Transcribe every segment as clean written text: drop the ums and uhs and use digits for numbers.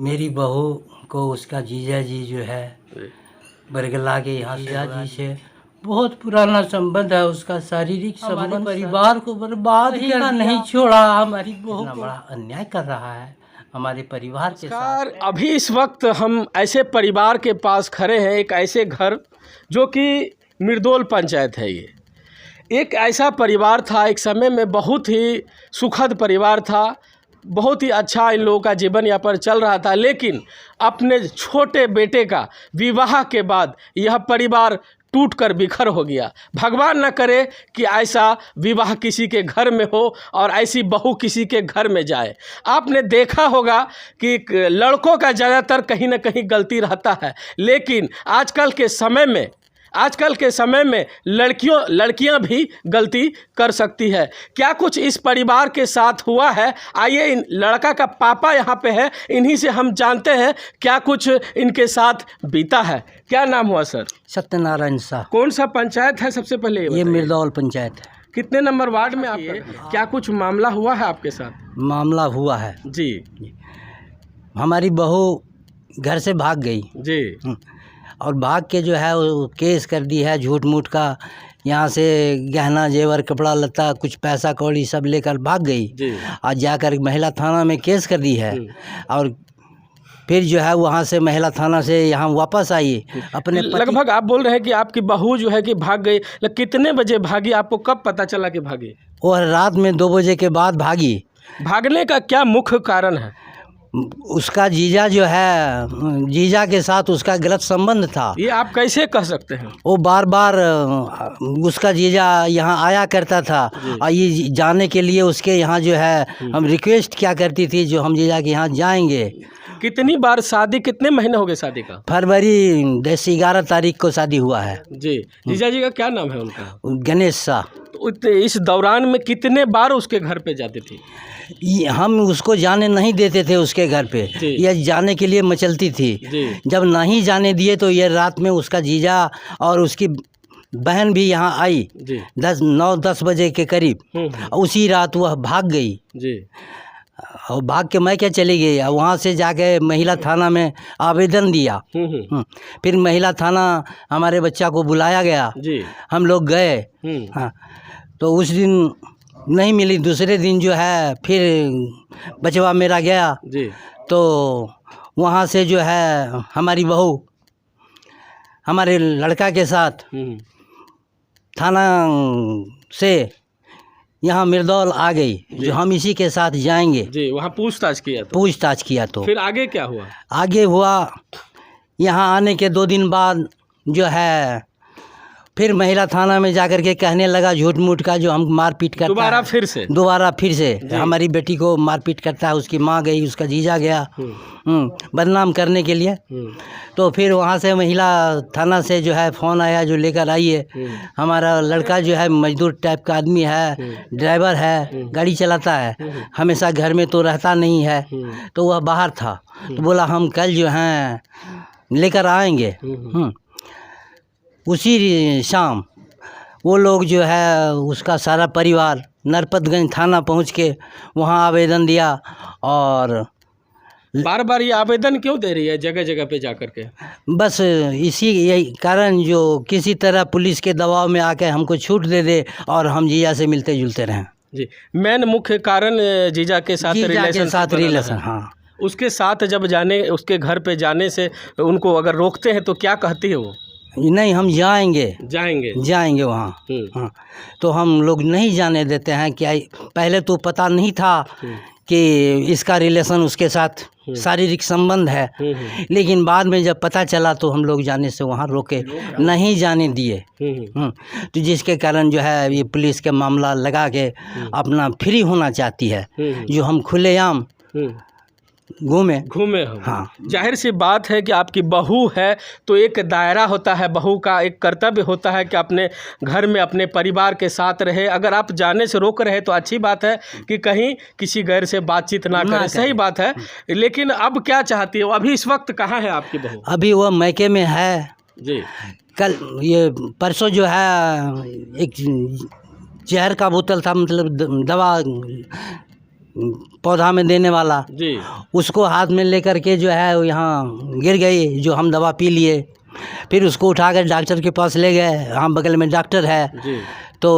मेरी बहू को उसका जीजा जी जो है बरगला के यहाँ जीजा जी से बहुत पुराना संबंध है, उसका शारीरिक संबंध परिवार को बर्बाद करना नहीं छोड़ा। हमारी बहू बड़ा अन्याय कर रहा है हमारे परिवार के साथ। अभी इस वक्त हम ऐसे परिवार के पास खड़े हैं, एक ऐसे घर जो कि मिर्दोल पंचायत है। ये एक ऐसा परिवार था, एक समय में बहुत ही सुखद परिवार था, बहुत ही अच्छा इन लोगों का जीवन यापन चल रहा था। लेकिन अपने छोटे बेटे का विवाह के बाद यह परिवार टूट कर बिखर हो गया। भगवान न करे कि ऐसा विवाह किसी के घर में हो और ऐसी बहू किसी के घर में जाए। आपने देखा होगा कि लड़कों का ज़्यादातर कहीं ना कहीं गलती रहता है, लेकिन आजकल के समय में लड़कियां भी गलती कर सकती है। क्या कुछ इस परिवार के साथ हुआ है? आइए, इन लड़का का पापा यहाँ पे है, इन्हीं से हम जानते हैं क्या कुछ इनके साथ बीता है। क्या नाम हुआ सर? सत्यनारायण शाह। कौन सा पंचायत है सबसे पहले ये मिर्दौल पंचायत है। कितने नंबर वार्ड में आप? क्या कुछ मामला हुआ है आपके साथ? मामला हुआ है जी। हमारी बहू घर से भाग गई जी। और भाग के जो है वो केस कर दी है झूठ मूठ का। यहाँ से गहना जेवर कपड़ा लत्ता कुछ पैसा कौड़ी सब लेकर भाग गई और जाकर महिला थाना में केस कर दी है। और फिर जो है वहाँ से महिला थाना से यहाँ वापस आई अपने लगभग आप बोल रहे हैं कि आपकी बहू जो है कि भाग गई। कितने बजे भागी? आपको कब पता चला कि भागी? वो रात में 2 बजे के बाद भागी। भागने का क्या मुख्य कारण है? उसका जीजा जो है, जीजा के साथ उसका गलत संबंध था। ये आप कैसे कह सकते हैं? वो बार बार उसका जीजा यहाँ आया करता था और ये जाने के लिए उसके यहाँ जो है हम रिक्वेस्ट क्या करती थी जो हम जीजा के यहाँ जाएंगे। कितनी बार शादी? कितने महीने हो गए शादी का? फरवरी 11 तारीख को शादी हुआ है। जी। जीजा जी का क्या नाम है उनका? गणेश शाह। तो इस दौरान में कितने बार उसके घर पे जाती थी? हम उसको जाने नहीं देते थे उसके घर पे, यह जाने के लिए मचलती थी। जब नहीं जाने दिए तो ये रात में उसका जीजा और उसकी बहन भी यहाँ आई 9-10 बजे के करीब। उसी रात वह भाग गई और भाग के मैं क्या चली गई। वहाँ से जाके महिला थाना में आवेदन दिया। फिर महिला थाना हमारे बच्चा को बुलाया गया, हम लोग गए। हाँ, तो उस दिन नहीं मिली। दूसरे दिन जो है फिर बचवा मेरा गया तो वहाँ से जो है हमारी बहू हमारे लड़का के साथ थाना से यहाँ मिर्दौल आ गई जो हम इसी के साथ जाएंगे। जी। वहाँ पूछताछ किया तो फिर आगे क्या हुआ? आगे हुआ यहाँ आने के 2 दिन बाद जो है फिर महिला थाना में जाकर के कहने लगा झूठ मूठ का जो हम मारपीट करता है। दोबारा फिर से हमारी बेटी को मारपीट करता है। उसकी माँ गई, उसका जीजा गया बदनाम करने के लिए। तो फिर वहाँ से महिला थाना से जो है फ़ोन आया जो लेकर आइए। हमारा लड़का जो है मजदूर टाइप का आदमी है, ड्राइवर है, गाड़ी चलाता है, हमेशा घर में तो रहता नहीं है। तो वह बाहर था तो बोला हम कल जो हैं लेकर आएंगे। उसी शाम वो लोग जो है उसका सारा परिवार नरपतगंज थाना पहुंच के वहां आवेदन दिया। और बार बार ये आवेदन क्यों दे रही है जगह जगह पे जाकर के? बस इसी यही कारण जो किसी तरह पुलिस के दबाव में आके हमको छूट दे दे और हम जीजा से मिलते जुलते रहें। जी। मेन मुख्य कारण जीजा के साथ रिलेशन। हाँ। उसके साथ जब उसके घर पे जाने से उनको अगर रोकते हैं तो क्या कहती है वो? नहीं, हम जाएंगे वहाँ। हाँ, तो हम लोग नहीं जाने देते हैं। क्या पहले तो पता नहीं था कि इसका रिलेशन उसके साथ शारीरिक संबंध है, लेकिन बाद में जब पता चला तो हम लोग जाने से वहाँ रोके, नहीं जाने दिए। तो जिसके कारण जो है ये पुलिस के मामला लगा के अपना फ्री होना चाहती है जो हम खुलेआम घूमे हम। हाँ। जाहिर सी बात है कि आपकी बहू है तो एक दायरा होता है, बहू का एक कर्तव्य होता है कि अपने घर में अपने परिवार के साथ रहे। अगर आप जाने से रोक रहे तो अच्छी बात है कि कहीं किसी गैर से बातचीत ना करें, सही बात है। लेकिन अब क्या चाहती है? अभी इस वक्त कहाँ है आपकी बहू? अभी वह मैके में है जी। कल ये परसों जो है एक जहर का बोतल था, मतलब दवा पौधा में देने वाला, जी उसको हाथ में लेकर के जो है वो यहाँ गिर गई, जो हम दवा पी लिए। फिर उसको उठा कर डॉक्टर के पास ले गए, यहाँ बगल में डॉक्टर है, जी तो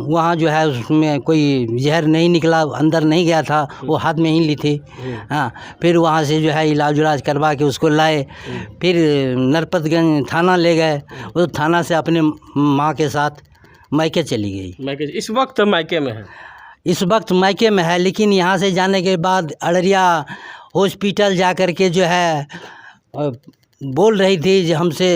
वहाँ जो है उसमें कोई जहर नहीं निकला, अंदर नहीं गया था, वो हाथ में ही ली थी। हाँ, फिर वहाँ से जो है इलाज उलाज करवा के उसको लाए, फिर नरपतगंज थाना ले गए। वो थाना से अपने माँ के साथ मायके चली गई। मायके इस वक्त मायके में है? इस वक्त मायके में है, लेकिन यहाँ से जाने के बाद अड़रिया हॉस्पिटल जा कर के जो है बोल रही थी जो हमसे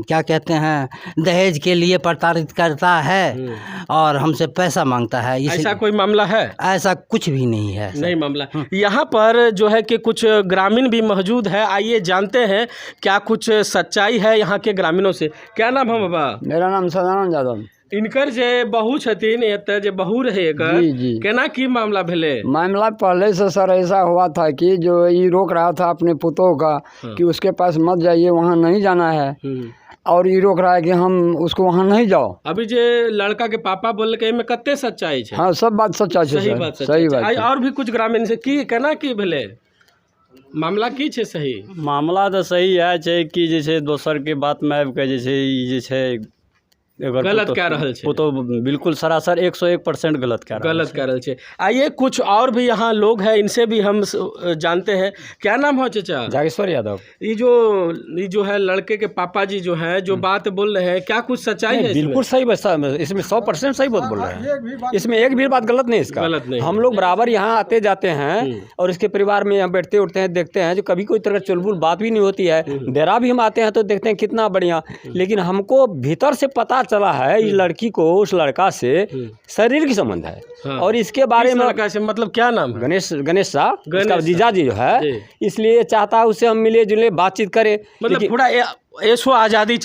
क्या कहते हैं दहेज के लिए प्रताड़ित करता है और हमसे पैसा मांगता है। ऐसा कोई मामला है? ऐसा कुछ भी नहीं है। नहीं मामला। यहाँ पर जो है कि कुछ ग्रामीण भी मौजूद है, आइए जानते हैं क्या कुछ सच्चाई है यहाँ के ग्रामीणों से। क्या नाम है बाबा? मेरा नाम सदानंद यादव। इनकर जे बहू छथिन एतऽ जे बहू रहे एकर, जी जी। केना की मामला भेले? मामला पहले से सर ऐसा हुआ था कि जो ये रोक रहा था अपने पुतों का कि उसके पास मत जाइए, वहाँ नहीं जाना है, और ये रोक रहा है कि हम उसको वहाँ नहीं जाओ। अभी जे लड़का के पापा बोल के में कते सच्चाई है? हाँ, सब बात सच्चा है। सही बात, सही बात है। और भी कुछ ग्रामीण से की केना की भेले मामला की छे? सही मामला तो सही है कि जैसे दोसर के बात में आबि के जैसे गलत कह रहल छे। वो तो बिल्कुल सरासर 101% गलत कह रहल छे। आइए कुछ और भी यहाँ लोग हैं, इनसे भी हम जानते हैं। क्या नाम है चाचा? जागेश्वर यादव। ये जो है लड़के के पापा जी जो है जो बात बोल रहे हैं, क्या कुछ सच्चाई है? बिल्कुल सही बात, इसमें 100% सही बात बोल रहे हैं, इसमें एक भी बात गलत नहीं। इसका गलत नहीं। हम लोग बराबर यहाँ आते जाते हैं और इसके परिवार में यहाँ बैठते उठते हैं, देखते हैं जो कभी कोई तरह चुलबुल बात भी नहीं होती है। डेरा भी हम आते हैं तो देखते हैं कितना बढ़िया, लेकिन हमको भीतर से पता चला है इस लड़की को उस लड़का से शरीर की संबंध है। हाँ। और इसके बारे में लड़का से मतलब क्या नाम है? गणेश शाह, उसका जीजा जी जो है, इसलिए चाहता है उससे हम मिले जुले बातचीत करें। मतलब पूरा ऐसो आज़ादी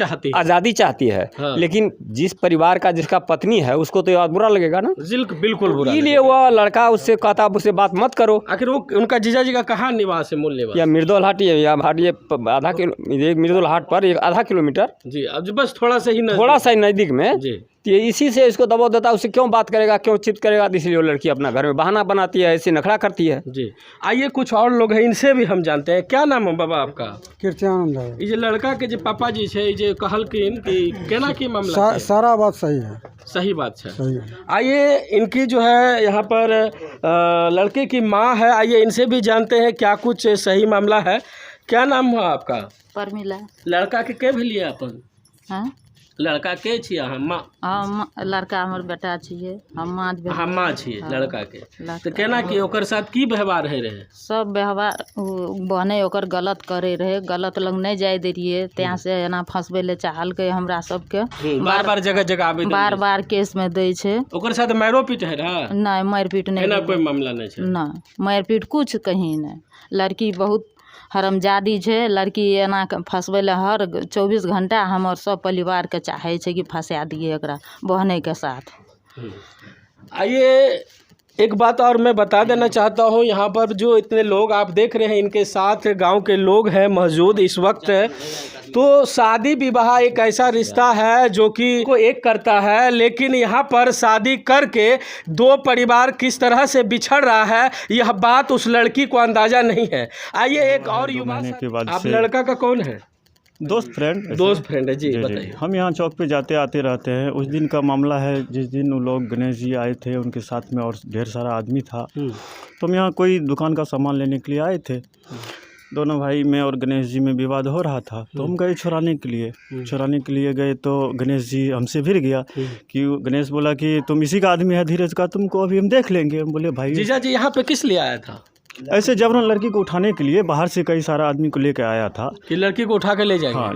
चाहती है। हाँ। लेकिन जिस परिवार का जिसका पत्नी है उसको तो याद बुरा लगेगा ना। बिल्कुल बुरा। इसलिए वो लड़का उससे कहता उससे बात मत करो। आखिर वो उनका जीजा जी का कहाँ निवास है? मूल निवास या मिर्दोल हाट, या हाट आधा किलो, मिर्दोल हाट पर आधा किलोमीटर जी। अब बस थोड़ा सा ही नज़दीक में जी। तो इसी से इसको दबाव देता है, उससे क्यों बात करेगा, क्यों चित करेगा, इसलिए वो लड़की अपना घर में बहाना बनाती है, ऐसे नखरा करती है जी। आइए कुछ और लोग हैं, इनसे भी हम जानते हैं। क्या नाम है बाबा आपका? कीर्तियानंद। ये लड़का के जो पापा जी छे जे कहलकिन कि केना की मामला? सारा बात सही है। सही बात है। आइए इनकी जो है यहाँ पर लड़के की माँ है, आइए इनसे भी जानते हैं क्या कुछ सही मामला है। क्या नाम है आपका? परमिला। लड़का के के भेलिए अपन? हाँ, लड़का के छियै? हम लड़का हमर बेटा छियै, हम माँ छियै लड़का के। तो केना की ओकर साथ की व्यवहार है रहे? सब व्यवहार बहने ओकर गलत करे रहे, गलत लग नहीं जाए दे रहिए, त्या से एना फंसबे ले चाहल के हमरा सबके। बार जगह आबे बार केस में दै छे। ओकर साथ मारो पीट है रहा? नहीं, मार पीट नहीं। एना कोई मामला नहीं छे? नहीं, मार पीट कुछ कहीं नहीं। लड़की बहुत हरमजादी छे, लड़की एना फंसबे ले हर 24 घंटा हमर सब परिवार के चाहे छे कि फंसा दिए एकरा बहने के साथ। आइए एक बात और मैं बता देना चाहता हूँ, यहाँ पर जो इतने लोग आप देख रहे हैं, इनके साथ गांव के लोग हैं मौजूद इस वक्त। तो शादी विवाह एक ऐसा रिश्ता है जो कि को एक करता है, लेकिन यहाँ पर शादी करके दो परिवार किस तरह से बिछड़ रहा है यह बात उस लड़की को अंदाजा नहीं है। आइए एक और युवा, आप लड़का का कौन है? दोस्त फ्रेंड है जी, बताइए। हम यहाँ चौक पे जाते आते रहते हैं। उस दिन का मामला है जिस दिन वो लोग गणेश जी आए थे, उनके साथ में और ढेर सारा आदमी था। तो हम यहाँ कोई दुकान का सामान लेने के लिए आए थे। दोनों भाई में और गणेश जी में विवाद हो रहा था, तो हम गए छुड़ाने के लिए गए। तो गणेश जी हमसे भिड़ गया कि गणेश बोला कि तुम इसी का आदमी है धीरज का, तुमको अभी हम देख लेंगे। हम बोले भाई जीजा जी यहाँ पे किस लिए आया था? ऐसे जबरन लड़की को उठाने के लिए बाहर से कई सारा आदमी को लेके आया था कि लड़की को उठा के ले जाएंगे। हाँ,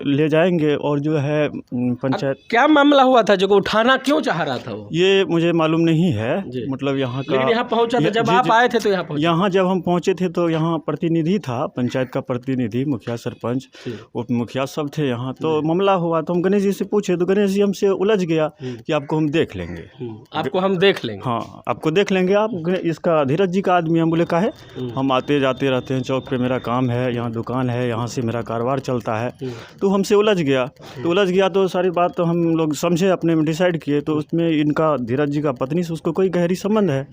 ले जाएंगे। और जो है पंचायत, क्या मामला हुआ था जो को उठाना क्यों चाह रहा था वो? ये मुझे मालूम नहीं है, मतलब यहाँ का। लेकिन यहाँ पहुँचा था जब आप आए थे तो यहाँ जब हम पहुँचे थे तो यहाँ प्रतिनिधि था, पंचायत का प्रतिनिधि, मुखिया सरपंच उप मुखिया सब थे यहाँ। तो मामला हुआ तो हम गणेश जी से पूछे तो गणेश जी हमसे उलझ गया कि आपको हम देख लेंगे। आपको हम देख लेंगे? हाँ, आपको देख लेंगे, आप इसका धीरज जी का आदमी। हम बोले काहे है। हम आते जाते रहते हैं, चौक पे मेरा काम है, यहाँ दुकान है, यहाँ से मेरा कारोबार चलता है। तो हमसे उलझ गया तो सारी बात तो हम लोग समझे, अपने में डिसाइड किए। तो उसमें इनका धीरज जी का पत्नी से उसको कोई गहरी संबंध है,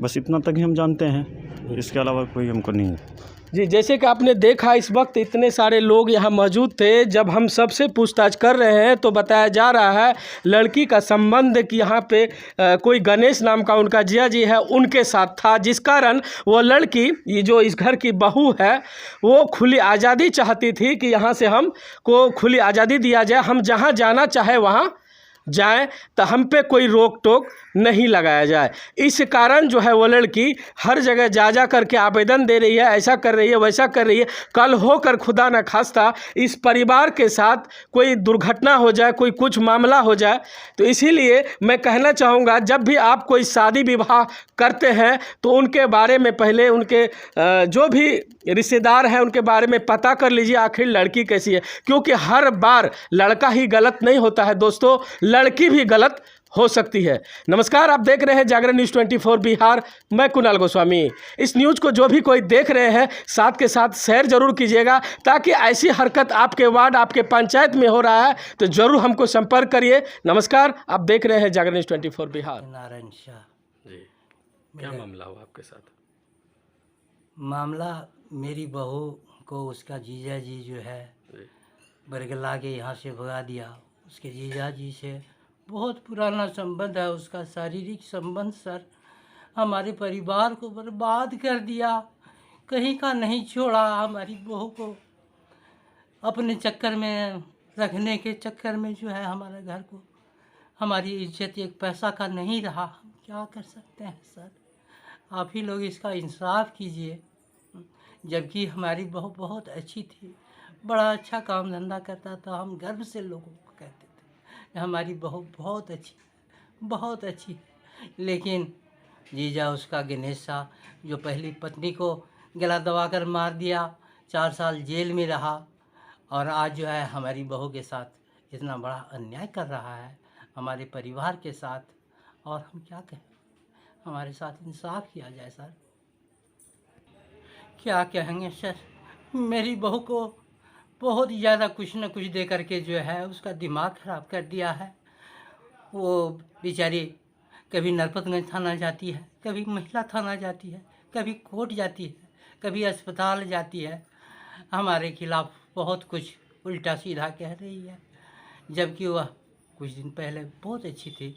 बस इतना तक ही हम जानते हैं, इसके अलावा कोई हमको नहीं है। जी, जैसे कि आपने देखा इस वक्त इतने सारे लोग यहाँ मौजूद थे। जब हम सबसे पूछताछ कर रहे हैं तो बताया जा रहा है लड़की का संबंध कि यहाँ पे कोई गणेश नाम का उनका जिया जी है, उनके साथ था, जिस कारण वो लड़की, ये जो इस घर की बहू है, वो खुली आज़ादी चाहती थी कि यहाँ से हम को खुली आज़ादी दिया जाए, हम जहाँ जाना चाहे वहाँ जाए, तो हम पे कोई रोक टोक नहीं लगाया जाए। इस कारण जो है वो लड़की हर जगह जा करके आवेदन दे रही है, ऐसा कर रही है, वैसा कर रही है। कल होकर खुदा न खास्ता इस परिवार के साथ कोई दुर्घटना हो जाए, कोई कुछ मामला हो जाए, तो इसीलिए मैं कहना चाहूँगा, जब भी आप कोई शादी विवाह करते हैं तो उनके बारे में पहले उनके जो भी रिश्तेदार हैं उनके बारे में पता कर लीजिए आखिर लड़की कैसी है, क्योंकि हर बार लड़का ही गलत नहीं होता है दोस्तों, लड़की भी गलत हो सकती है। नमस्कार, आप देख रहे हैं जागरण न्यूज़ 24 बिहार, मैं कुणाल गोस्वामी। इस न्यूज़ को जो भी कोई देख रहे हैं साथ के साथ शेयर जरूर कीजिएगा, ताकि ऐसी हरकत आपके वार्ड, आपके पंचायत में हो रहा है तो जरूर हमको संपर्क करिए। नमस्कार, आप देख रहे हैं जागरण न्यूज़ 24 बिहार। नारायण शाह जी, क्या मामला हुआ आपके साथ? मामला, मेरी बहू को उसका जीजा जी जो है बरगला के यहाँ से भगा दिया। उसके जीजा जी से बहुत पुराना संबंध है उसका, शारीरिक संबंध सर। हमारे परिवार को बर्बाद कर दिया, कहीं का नहीं छोड़ा। हमारी बहू को अपने चक्कर में रखने के चक्कर में जो है हमारे घर को, हमारी इज्जत एक पैसा का नहीं रहा। हम क्या कर सकते हैं सर, आप ही लोग इसका इंसाफ कीजिए। जबकि हमारी बहू बहुत अच्छी थी, बड़ा अच्छा काम धंधा करता था। हम गर्व से लोगों को कहते थे हमारी बहू बहुत अच्छी, बहुत अच्छी। लेकिन जीजा उसका गणेश शाह, जो पहली पत्नी को गला दबाकर मार दिया, 4 साल जेल में रहा, और आज जो है हमारी बहू के साथ इतना बड़ा अन्याय कर रहा है हमारे परिवार के साथ। और हम क्या कहें, हमारे साथ इंसाफ किया जाए सर। क्या कहेंगे सर, मेरी बहू को बहुत ज़्यादा कुछ न कुछ दे करके जो है उसका दिमाग ख़राब कर दिया है। वो बेचारी कभी नरपतगंज थाना जाती है, कभी महिला थाना जाती है, कभी कोर्ट जाती है, कभी अस्पताल जाती है। हमारे खिलाफ़ बहुत कुछ उल्टा सीधा कह रही है, जबकि वह कुछ दिन पहले बहुत अच्छी थी।